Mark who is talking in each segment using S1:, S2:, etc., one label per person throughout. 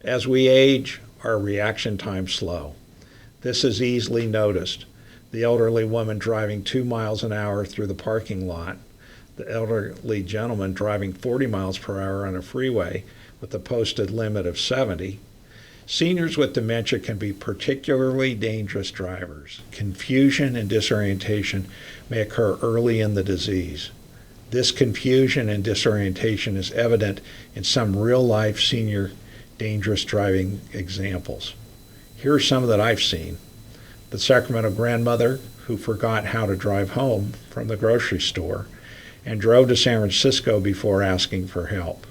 S1: As we age, our reaction times slow. This is easily noticed. The elderly woman driving 2 miles an hour through the parking lot, the elderly gentleman driving 40 miles per hour on a freeway with a posted limit of 70. Seniors with dementia can be particularly dangerous drivers. Confusion and disorientation may occur early in the disease. This confusion and disorientation is evident in some real-life senior dangerous driving examples. Here are some that I've seen. The Sacramento grandmother who forgot how to drive home from the grocery store and drove to San Francisco before asking for help.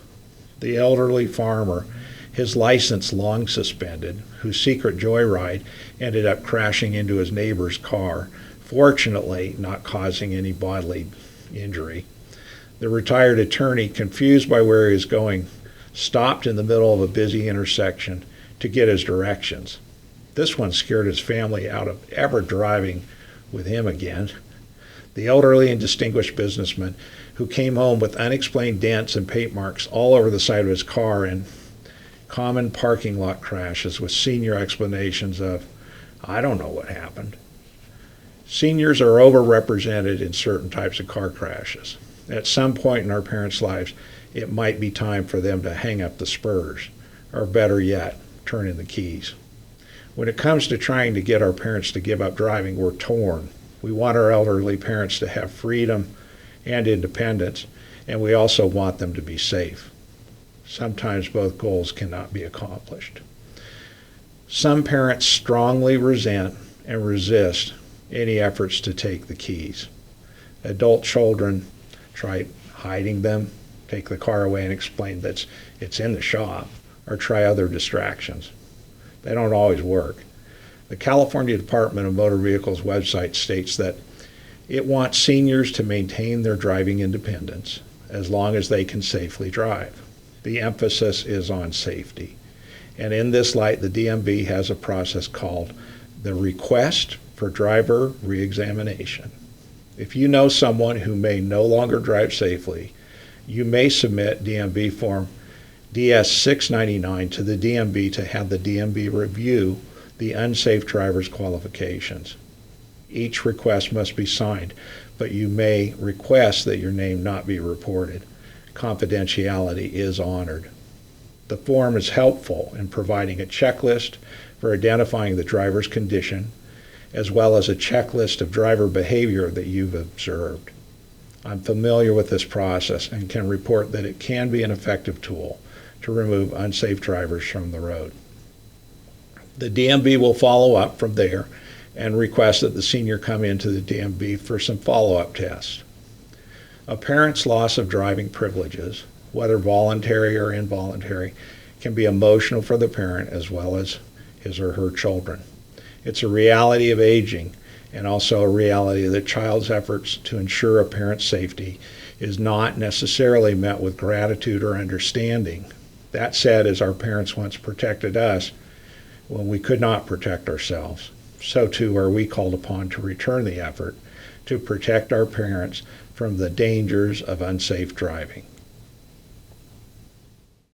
S1: The elderly farmer, his license long suspended, whose secret joyride ended up crashing into his neighbor's car, fortunately not causing any bodily injury. The retired attorney, confused by where he was going, stopped in the middle of a busy intersection to get his directions. This one scared his family out of ever driving with him again. The elderly and distinguished businessman who came home with unexplained dents and paint marks all over the side of his car and common parking lot crashes with senior explanations of, "I don't know what happened." Seniors are overrepresented in certain types of car crashes. At some point in our parents' lives, it might be time for them to hang up the spurs, or better yet, turn in the keys. When it comes to trying to get our parents to give up driving, we're torn. We want our elderly parents to have freedom and independence, and we also want them to be safe. Sometimes both goals cannot be accomplished. Some parents strongly resent and resist any efforts to take the keys. Adult children try hiding them, take the car away and explain that it's in the shop, or try other distractions. They don't always work. The California Department of Motor Vehicles website states that it wants seniors to maintain their driving independence as long as they can safely drive. The emphasis is on safety. And in this light, the DMV has a process called the Request for Driver Reexamination. If you know someone who may no longer drive safely, you may submit DMV Form DS-699 to the DMV to have the DMV review the unsafe driver's qualifications. Each request must be signed, but you may request that your name not be reported. Confidentiality is honored. The form is helpful in providing a checklist for identifying the driver's condition, as well as a checklist of driver behavior that you've observed. I'm familiar with this process and can report that it can be an effective tool to remove unsafe drivers from the road. The DMV will follow up from there and request that the senior come into the DMV for some follow-up tests. A parent's loss of driving privileges, whether voluntary or involuntary, can be emotional for the parent as well as his or her children. It's a reality of aging and also a reality that child's efforts to ensure a parent's safety is not necessarily met with gratitude or understanding. That said, as our parents once protected us when we could not protect ourselves, so too are we called upon to return the effort to protect our parents from the dangers of unsafe driving.